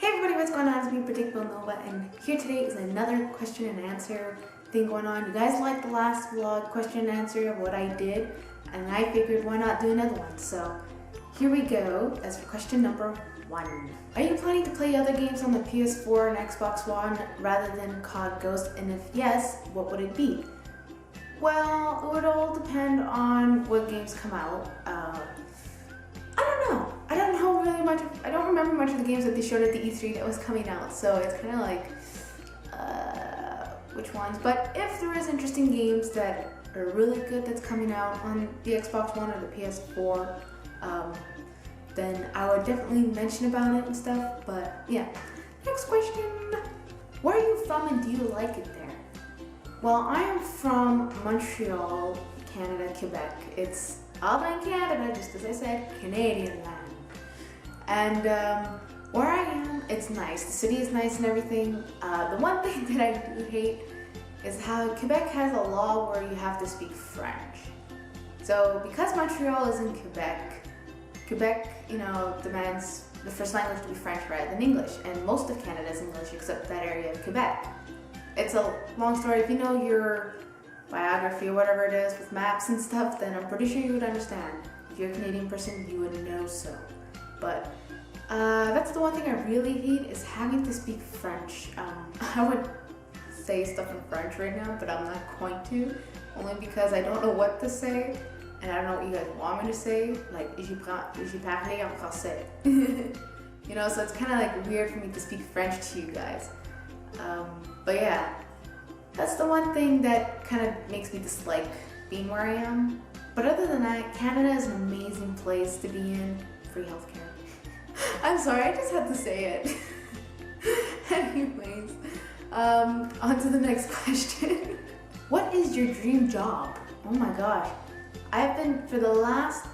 Hey everybody, what's going on? It's me, PredictableNOVA, and here today is another question and answer thing going on. You guys liked the last vlog question and answer of what I did, and I figured why not do another one. So here we go as for question number 1. Are you planning to play other games on the PS4 and Xbox One rather than COD Ghost? And if yes, what would it be? Well, it would all depend on what games come out. I don't know. I don't know really much. I don't remember much of the games that they showed at the E3 that was coming out, so it's kind of like, which ones? But if there is interesting games that are really good that's coming out on the Xbox One or the PS4, then I would definitely mention about it and stuff. But yeah. Next question. Where are you from and do you like it there? Well, I am from Montreal, Canada, Quebec. It's all in Canada, just as I said, Canadian land. And where I am, it's nice. The city is nice and everything. The one thing that I do hate is how Quebec has a law where you have to speak French. So because Montreal is in Quebec, you know, demands the first language to be French rather than English. And most of Canada is English except that area of Quebec. It's a long story. If you know your biography or whatever it is with maps and stuff, then I'm pretty sure you would understand. If you're a Canadian person, you would know so. But that's the one thing I really hate is having to speak French. I would say stuff in French right now, but I'm not going to, only because I don't know what to say, and I don't know what you guys want me to say. Like, je parle en français. You know, so it's kind of like weird for me to speak French to you guys. But yeah, that's the one thing that kind of makes me dislike being where I am. But other than that, Canada is an amazing place to be in. Free healthcare. I'm sorry, I just had to say it. Anyways, on to the next question. What is your dream job? Oh my gosh. I've been, for the last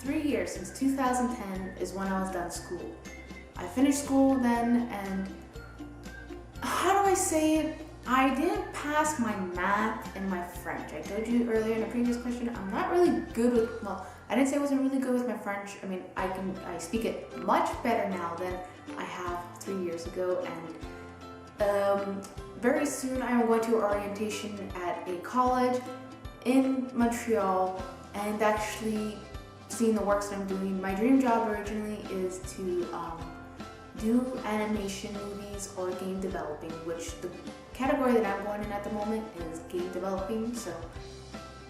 3 years, since 2010 is when I was done school. I finished school then, and how do I say it? I didn't pass my math and my French. I told you earlier in a previous question, I'm not really good with, well, I didn't say I wasn't really good with my French. I mean, I speak it much better now than I have 3 years ago, and very soon I am going to orientation at a college in Montreal and actually seeing the works that I'm doing. My dream job originally is to do animation movies or game developing, which the category that I'm going in at the moment is game developing. So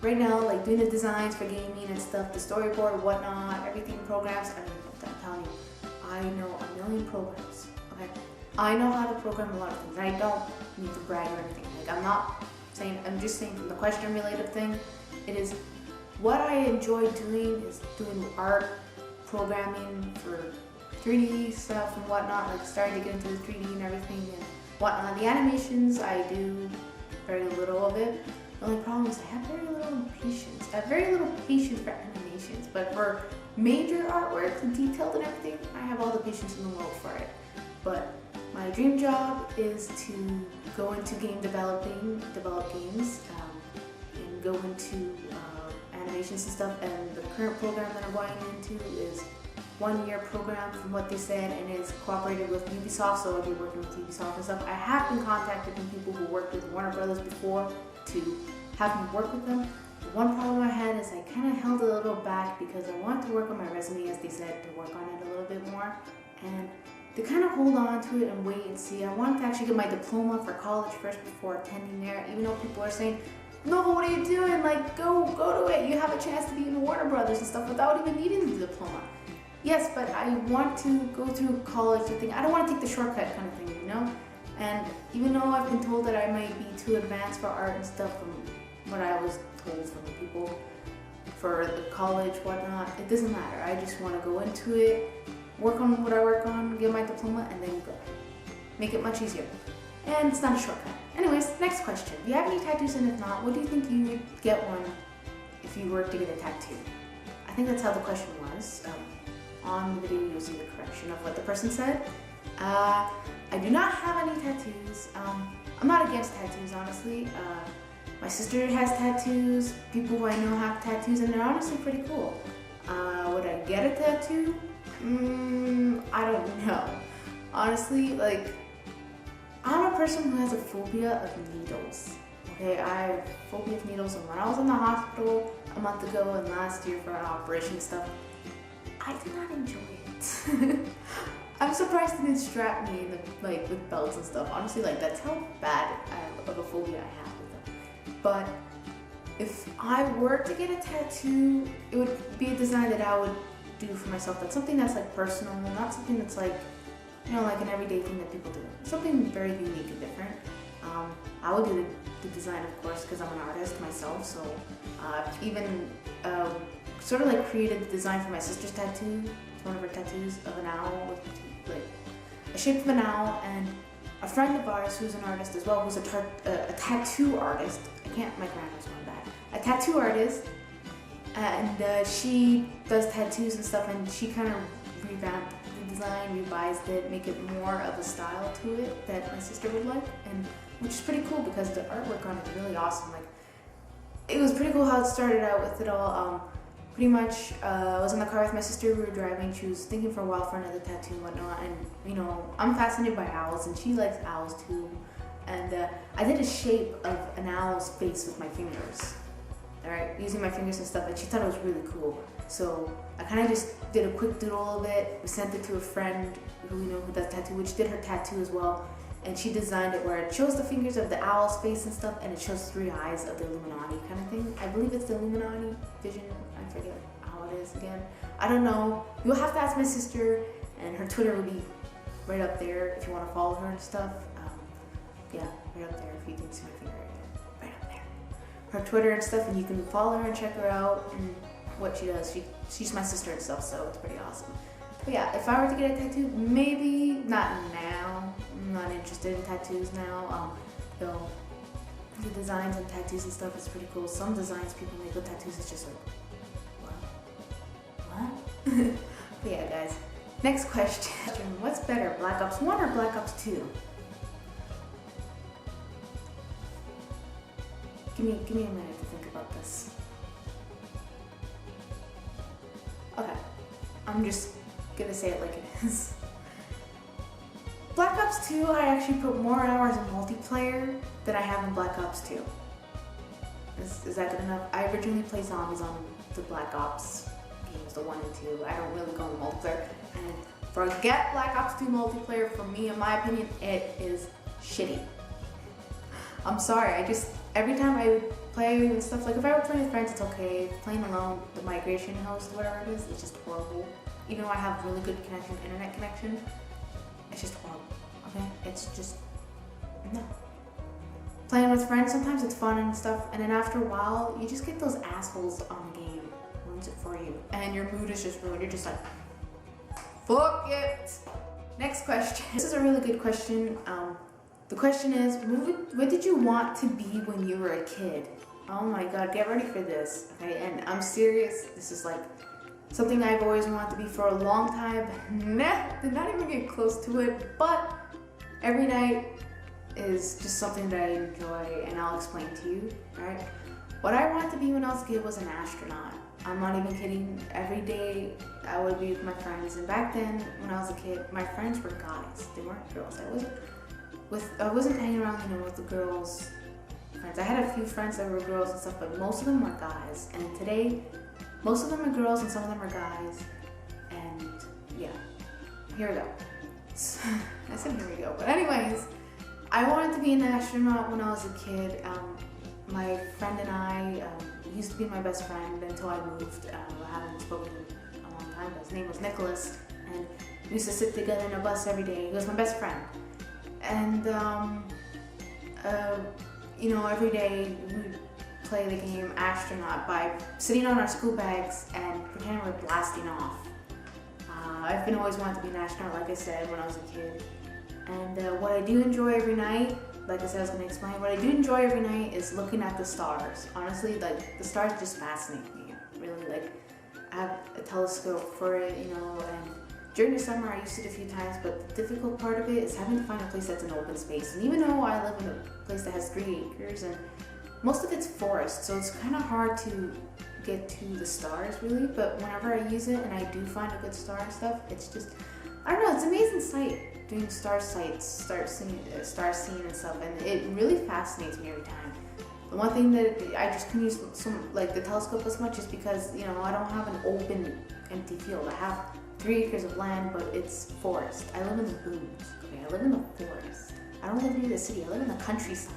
right now, like doing the designs for gaming and stuff, the storyboard, whatnot, everything, programs. I mean, I'm telling you, I know a million programs. Okay, I know how to program a lot of things. I don't need to brag or anything. Like, I'm not saying. I'm just saying from the question-related thing, it is what I enjoy doing is doing art, programming for 3D stuff and whatnot, like starting to get into the 3D and everything and whatnot. The animations, I do very little of it. The only problem is I have very little patience. I have very little patience for animations, but for major artworks and detailed and everything, I have all the patience in the world for it. But my dream job is to go into game developing, develop games, and go into animations and stuff. And the current program that I'm going into is 1-year program from what they said, and it's cooperated with Ubisoft, so I'll be working with Ubisoft and stuff. I have been contacted from people who worked with Warner Brothers before to have me work with them. The one problem I had is I kind of held a little back because I wanted to work on my resume, as they said, to work on it a little bit more, and to kind of hold on to it and wait and see. I wanted to actually get my diploma for college first before attending there, even though people are saying, no, what are you doing? Like, go to it. You have a chance to be in Warner Brothers and stuff without even needing the diploma. Yes, but I want to go through college. I don't want to take the shortcut kind of thing, you know? And even though I've been told that I might be too advanced for art and stuff from what I was told from the people for the college, whatnot, it doesn't matter. I just want to go into it, work on what I work on, get my diploma, and then go. Make it much easier. And it's not a shortcut. Anyways, next question. Do you have any tattoos, and if not, what do you think you would get one if you were to get a tattoo? I think that's how the question was. On the video, you'll see the correction of what the person said. I do not have any tattoos. I'm not against tattoos, honestly. My sister has tattoos. People who I know have tattoos, and they're honestly pretty cool. Would I get a tattoo? I Honestly, like, I'm a person who has a phobia of needles. Okay, I have a phobia of needles, and when I was in the hospital a month ago and last year for an operation stuff, I did not enjoy it. I'm surprised they didn't strap me in like with belts and stuff. Honestly, like, that's how bad of a phobia I have with them. But if I were to get a tattoo, it would be a design that I would do for myself. That's something that's like personal, not something that's like, you know, like an everyday thing that people do. Something very unique and different. I would do the design, of course, because I'm an artist myself. So even sort of like created the design for my sister's tattoo. It's one of her tattoos of an owl with like a shape of an owl. And a friend of ours who's an artist as well, who's a tattoo artist. My grammar's going bad. A tattoo artist, and she does tattoos and stuff, and she kind of revamped the design, revised it, make it more of a style to it that my sister would like, and which is pretty cool because the artwork on it is really awesome. Like, it was pretty cool how it started out with it all. Pretty much, I was in the car with my sister, we were driving, she was thinking for a while for another tattoo and whatnot, and you know, I'm fascinated by owls, and she likes owls too. And I did a shape of an owl's face with my fingers, alright, using my fingers and stuff, and she thought it was really cool. So I kind of just did a quick doodle of it. We sent it to a friend who we know who does tattoo, which did her tattoo as well, and she designed it where it shows the fingers of the owl's face and stuff, and it shows 3 eyes of the Illuminati kind of thing. I believe it's the Illuminati vision. I forget how it is again. I don't know. You'll have to ask my sister, and her Twitter will be right up there if you want to follow her and stuff. Yeah, right up there if you can see my finger right up there. Her Twitter and stuff, and you can follow her and check her out and what she does. She's my sister and stuff, so it's pretty awesome. But yeah, if I were to get a tattoo, maybe not now. I'm not interested in tattoos now. Though the designs and tattoos and stuff is pretty cool. Some designs people make with tattoos is just like, what? But yeah, guys. Next question. What's better, Black Ops 1 or Black Ops 2? Give me a minute to think about this. Okay, I'm just gonna say it like it is. Black Ops 2, I actually put more hours in multiplayer than I have in Black Ops 2. Is that good enough? I originally played zombies on the Black Ops games, the 1 and 2. I don't really go in multiplayer. And forget Black Ops 2 multiplayer. For me, in my opinion, it is shitty. I'm sorry, every time I would play and stuff, like if I were playing with friends, it's okay. Playing alone, the migration host, whatever it is, it's just horrible. Even though I have really good connection, internet connection, it's just horrible, okay? It's just, no. Playing with friends, sometimes it's fun and stuff, and then after a while, you just get those assholes on the game, ruins it for you, and your mood is just ruined. You're just like, fuck it. Next question. This is a really good question. The question is, what did you want to be when you were a kid? Oh my god, get ready for this, okay? And I'm serious, this is like something I've always wanted to be for a long time. Did not even get close to it, but every night is just something that I enjoy, and I'll explain to you, alright? What I wanted to be when I was a kid was an astronaut. I'm not even kidding. Every day I would be with my friends, and back then when I was a kid, my friends were guys, they weren't girls. I wasn't hanging around, you know, with the girls' friends. I had a few friends that were girls and stuff, but most of them were guys. And today, most of them are girls and some of them are guys. And yeah, here we go. I said here we go. But anyways, I wanted to be an astronaut when I was a kid. My friend and I used to be my best friend until I moved. I haven't spoken to him in a long time, but his name was Nicholas. And we used to sit together in a bus every day. He was my best friend. And, you know, every day we'd play the game Astronaut by sitting on our school bags and pretending we're blasting off. I've been always wanted to be an astronaut, like I said, when I was a kid. And what I do enjoy every night, like I said, I was going to explain, what I do enjoy every night is looking at the stars. Honestly, like, the stars just fascinate me, really. Like, I have a telescope for it, you know, and during the summer, I used it a few times, but the difficult part of it is having to find a place that's an open space. And even though I live in a place that has 3 acres, and most of it's forest, so it's kind of hard to get to the stars, really. But whenever I use it and I do find a good star and stuff, it's just, I don't know, it's an amazing sight. doing star sights, star seeing and stuff, and it really fascinates me every time. The one thing that I just couldn't use the telescope as much is because, you know, I don't have an open, empty field. I have 3 acres of land, but it's forest. I live in the boonies. Okay, I live in the forest. I don't live near the city. I live in the countryside.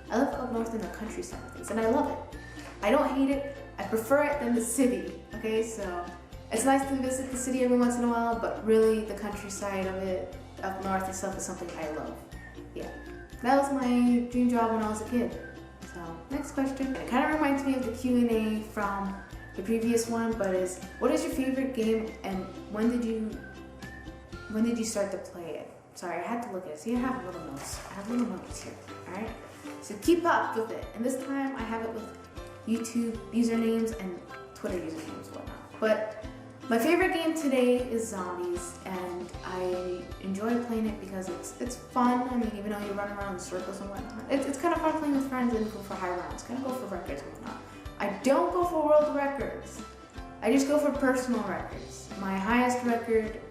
I live up north in the countryside of things, and I love it. I don't hate it. I prefer it than the city. Okay, so it's nice to visit the city every once in a while, but really the countryside of it, up north and stuff, is something I love. Yeah, that was my dream job when I was a kid. So next question. It kind of reminds me of the Q&A from the previous one, but what is your favorite game and when did you start to play it? Sorry, I had to look at it. See, I have little notes. I have little notes here. All right. So keep up with it. And this time I have it with YouTube usernames and Twitter usernames and whatnot. But my favorite game today is Zombies, and I enjoy playing it because it's fun. I mean, even though you run around in circles and whatnot, it's kind of fun playing with friends and go for high rounds. Kind of go for records and whatnot. I don't go for world records. I just go for personal records. My highest record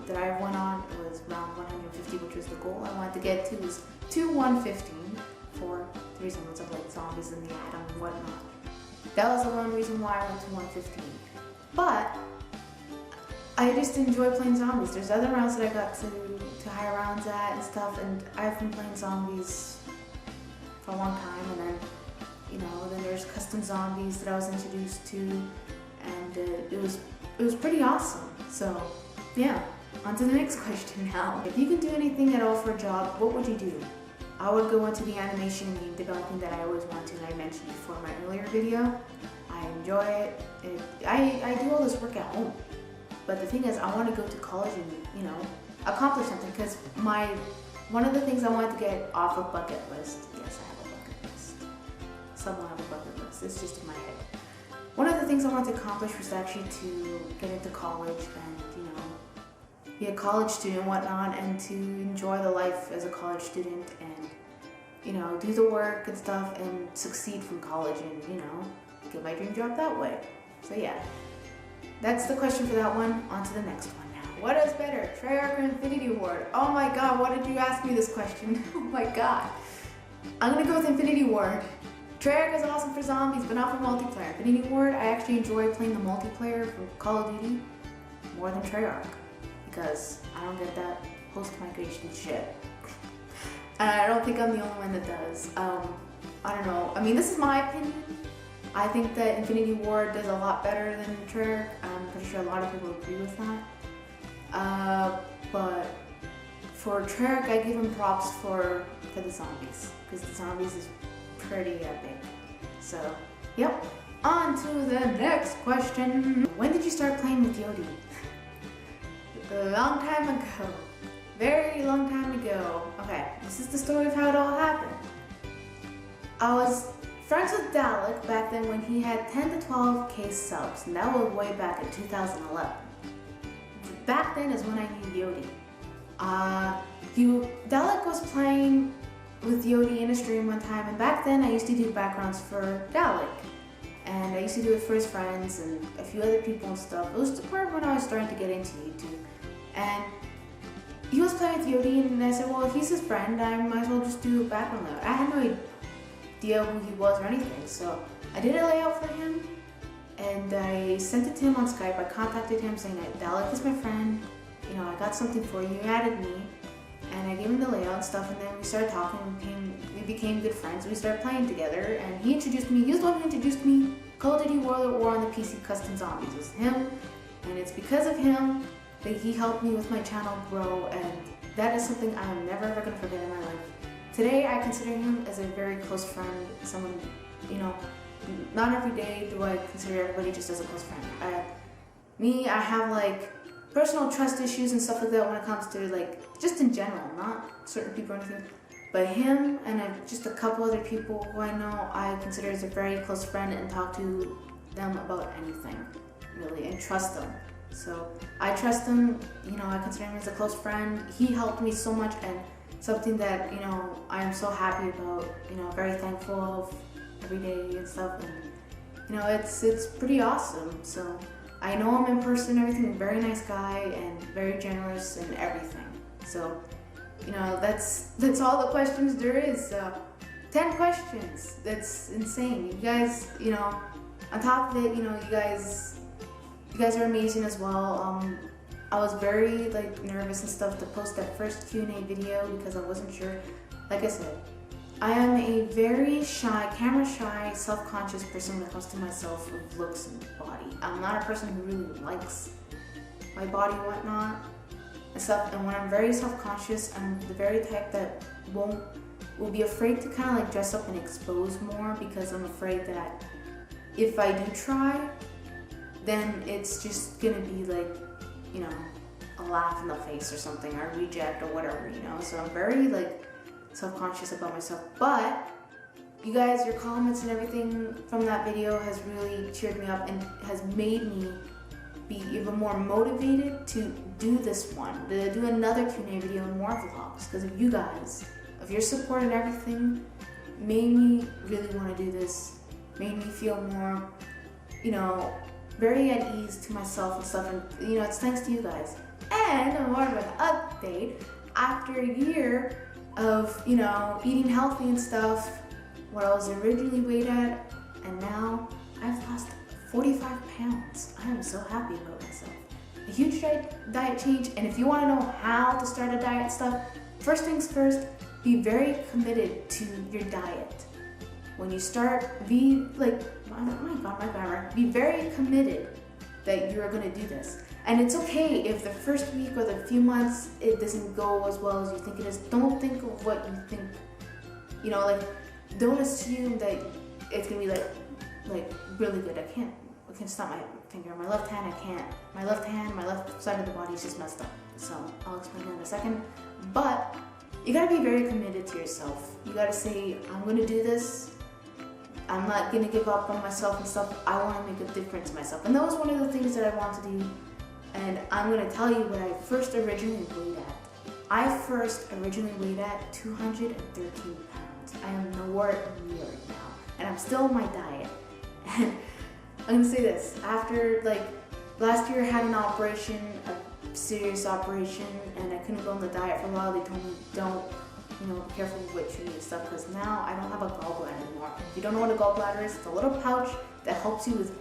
that I went on was round 150, which was the goal I wanted to get to, was 115 for the reasons of like zombies in the atom and whatnot. That was the one reason why I went to 115. But I just enjoy playing zombies. There's other rounds that I got to higher rounds at and stuff, and I've been playing zombies for a long time, and then, you know, then there's custom zombies that I was introduced to, and it was pretty awesome. So yeah, on to the next question now. If you could do anything at all for a job, what would you do? I would go into the animation and game developing that I always wanted to, and I mentioned before in my earlier video. I enjoy it. I do all this work at home. But the thing is, I want to go to college and, you know, accomplish something, because one of the things I wanted to get off a bucket list, yes, I have a bucket list. Somewhat of a bucket list, it's just in my head. One of the things I wanted to accomplish was actually to get into college and, you know, be a college student and whatnot, and to enjoy the life as a college student and, you know, do the work and stuff and succeed from college and, you know, get my dream job that way. So yeah. That's the question for that one. On to the next one now. What is better, Treyarch or Infinity Ward? Oh my god, why did you ask me this question? Oh my god. I'm gonna go with Infinity Ward. Treyarch is awesome for zombies, but not for multiplayer. Infinity Ward, I actually enjoy playing the multiplayer for Call of Duty more than Treyarch, because I don't get that post-migration shit. And I don't think I'm the only one that does. I don't know. I mean, this is my opinion. I think that Infinity Ward does a lot better than Treyarch. I'm pretty sure a lot of people agree with that. But for Treyarch, I give him props for the zombies, because the zombies is pretty epic. So, yep. On to the next question. When did you start playing with Jodie? A long time ago. Very long time ago. Okay, this is the story of how it all happened. I was friends with Dalek back then when he had 10 to 12k subs, and that was way back in 2011. Back then is when I knew Jodie. Dalek was playing with Jodie in a stream one time, and back then I used to do backgrounds for Dalek. And I used to do it for his friends and a few other people and stuff. It was the part when I was starting to get into YouTube. And he was playing with Jodie, and I said, well, if he's his friend, I might as well just do a background layout. I had no idea who he was or anything, so I did a layout for him, and I sent it to him on Skype. I contacted him saying that Dalek is my friend, you know, I got something for you. He added me, and I gave him the layout and stuff, and then we started talking, we became good friends. We started playing together, and he was the one who introduced me Call of Duty World at War on the PC Custom Zombies. It was him, and it's because of him that he helped me with my channel grow, and that is something I am never ever going to forget in my life. Today, I consider him as a very close friend, someone, you know, not every day do I consider everybody just as a close friend. I have like personal trust issues and stuff like that when it comes to like, just in general, not certain people or anything, but him and just a couple other people who I know I consider as a very close friend and talk to them about anything, really, and trust them. So I trust him, you know, I consider him as a close friend. He helped me so much, and something that, you know, I am so happy about, you know, very thankful of every day and stuff, and, you know, it's pretty awesome. So I know him in person, everything, very nice guy, and very generous and everything. So, that's all the questions there is. 10 questions. That's insane. You guys, on top of it, you guys are amazing as well. I was very nervous and stuff to post that first Q&A video because I wasn't sure. Like I said, I am a very shy, camera shy, self-conscious person when it comes to myself with looks and body. I'm not a person who really likes my body and whatnot and stuff. And when I'm very self-conscious, I'm the very type that will be afraid to kind of dress up and expose more, because I'm afraid that if I do try, then it's just gonna be a laugh in the face or something, or reject or whatever, So I'm very self-conscious about myself. But you guys, your comments and everything from that video has really cheered me up and has made me be even more motivated to do this one, to do another Q&A video and more vlogs, because of you guys, of your support and everything, made me really want to do this, made me feel more, very at ease to myself and stuff, and it's thanks to you guys. And more of an update, after a year of eating healthy and stuff, what I was originally weighed at, and now I've lost 45 pounds. I am so happy about myself. A huge diet change, and if you want to know how to start a diet stuff, first things first, be very committed to your diet. When you start, be my grammar, be very committed that you're gonna do this. And it's okay if the first week or the few months it doesn't go as well as you think it is. Don't think of what you think, don't assume that it's gonna be really good. I can't stop my finger. My left hand, I can't. My left side of the body is just messed up. So I'll explain that in a second. But you gotta be very committed to yourself. You gotta say, I'm gonna do this. I'm not gonna give up on myself and stuff. I wanna make a difference in myself. And that was one of the things that I want to do. And I'm gonna tell you what I first originally weighed at. I first originally weighed at 213 pounds. I am nowhere near it now. And I'm still on my diet. And I'm gonna say this, after last year I had an operation, a serious operation, and I couldn't go on the diet for a while. They told me, don't, be careful with what you eat and stuff, because now I don't have a gallbladder anymore. If you don't know what a gallbladder is, it's a little pouch that helps you with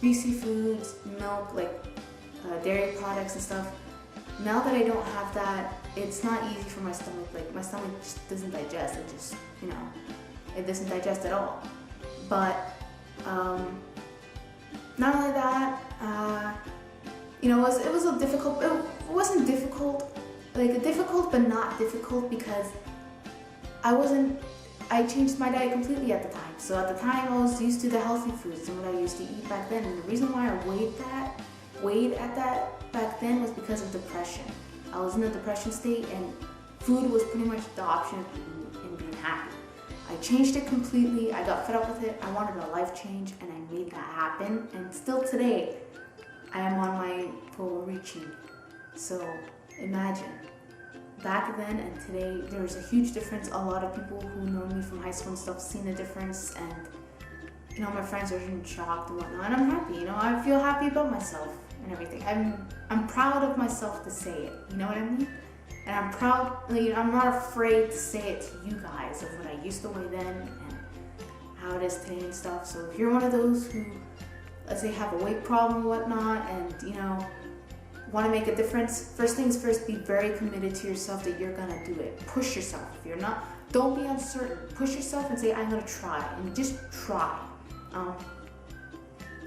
greasy foods, milk, dairy products and stuff. Now that I don't have that, it's not easy for my stomach. My stomach just doesn't digest. It just, it doesn't digest at all. But not only that, it was a difficult. It wasn't difficult, difficult but not difficult, because I changed my diet completely at the time. So at the time I was used to the healthy foods and what I used to eat back then. And the reason why I weighed at that back then was because of depression. I was in a depression state, and food was pretty much the option of eating and being happy. I changed it completely. I got fed up with it. I wanted a life change, and I made that happen. And still today, I am on my goal reaching. So imagine, back then and today, there's a huge difference. A lot of people who know me from high school and stuff seen the difference, and my friends are in shock and whatnot. And I'm happy. I feel happy about myself and everything. I'm proud of myself to say it. You know what I mean? And I'm proud. I'm not afraid to say it to you guys of what I used to weigh then and how it is today and stuff. So if you're one of those who, let's say, have a weight problem or whatnot, and want to make a difference, first things first, be very committed to yourself that you're gonna do it. Push yourself. If you're not, don't be uncertain. Push yourself and say, I'm gonna try, and just try.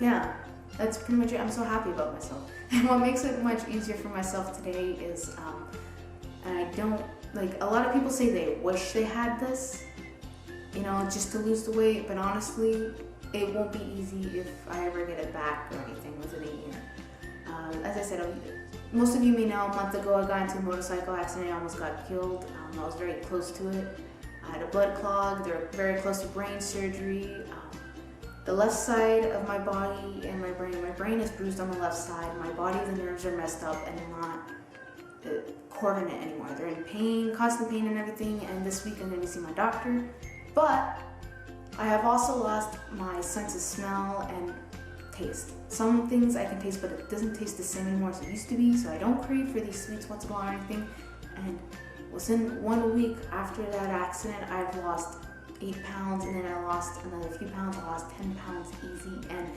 Yeah, that's pretty much it. I'm so happy about myself. And what makes it much easier for myself today is, and I don't, a lot of people say they wish they had this, just to lose the weight, but honestly, it won't be easy if I ever get it back or anything within a year. As I said, most of you may know, a month ago I got into a motorcycle accident. I almost got killed. I was very close to it. I had a blood clog. They're very close to brain surgery. The left side of my body and my brain is bruised on the left side. My body, the nerves are messed up and they're not coordinate anymore. They're in pain, constant pain and everything, and this week I'm going to see my doctor. But I have also lost my sense of smell and taste. Some things I can taste, but it doesn't taste the same anymore as it used to be, so I don't crave for these sweets once in a while or anything. And within 1 week after that accident, I've lost 8 pounds, and then I lost another few pounds. I lost 10 pounds easy. And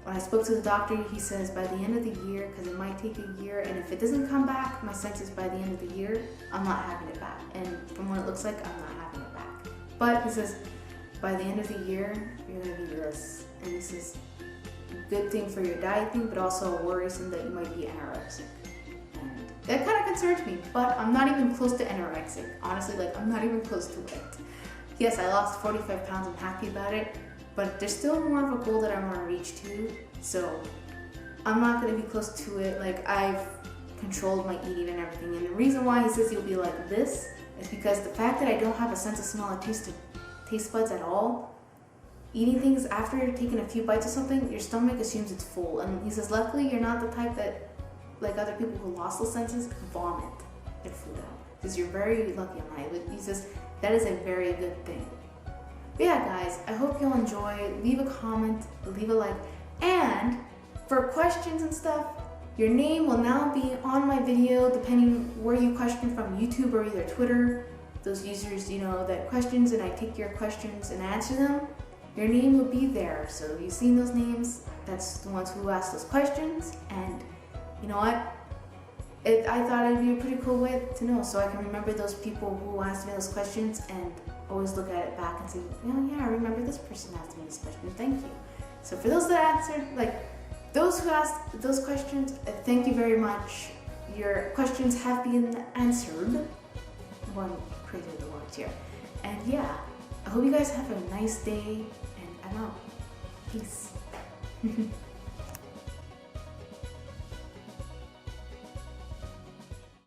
when I spoke to the doctor, he says by the end of the year, because it might take a year, and if it doesn't come back, my sense is by the end of the year, I'm not having it back. And from what it looks like, I'm not having it back. But he says, by the end of the year, you're gonna be this. And this is a good thing for your diet thing, but also worrisome that you might be anorexic. And that kind of concerns me, but I'm not even close to anorexic. Honestly, like, I'm not even close to it. Yes, I lost 45 pounds, I'm happy about it, but there's still more of a goal that I want to reach too, so I'm not going to be close to it. Like, I've controlled my eating and everything, and the reason why he says you'll be like this is because the fact that I don't have a sense of smell or taste buds at all, eating things after taking a few bites of something, your stomach assumes it's full. And he says, luckily, you're not the type that, like other people who lost those senses, vomit their food out. Because you're very lucky on that. He says, that is a very good thing. But yeah, guys, I hope you'll enjoy. Leave a comment, leave a like, and for questions and stuff, your name will now be on my video depending where you question from, YouTube or either Twitter. Those users, you know, that questions and I take your questions and answer them, your name will be there. So you've seen those names, that's the ones who asked those questions. And you know what? I thought it'd be a pretty cool way to know, so I can remember those people who asked me those questions and always look at it back and say, oh yeah, I remember this person asked me this question, thank you. So for those that answered, like those who asked those questions, thank you very much. Your questions have been answered. One created the words here. And yeah, I hope you guys have a nice day, and I'm out. Peace.